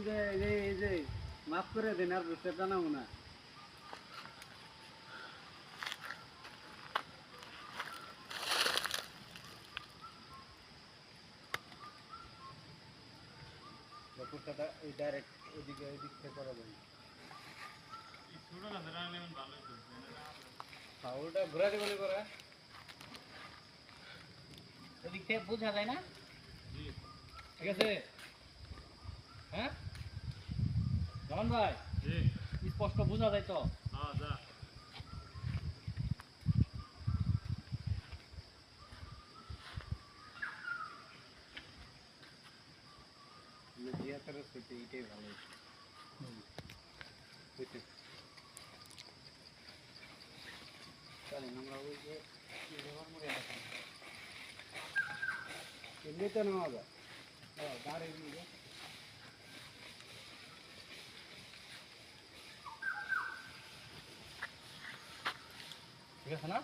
যে মাফ করে দিন আর বুঝতে জানাবো না। পুরোটা এই ডাইরেক্ট এদিক থেকে করা যায়। ওটা ঘোরা দেবো করে এদিক থেকে বোঝা যায় না। ঠিক আছে, হ্যাঁ রমন ভাই, স্পষ্ট বোঝা যায় তো? এইটাই ভালো চলেন আমরা ওই যে এমনিতে নেওয়া যায় গাড়ি নিয়ে ঠিক আছে না।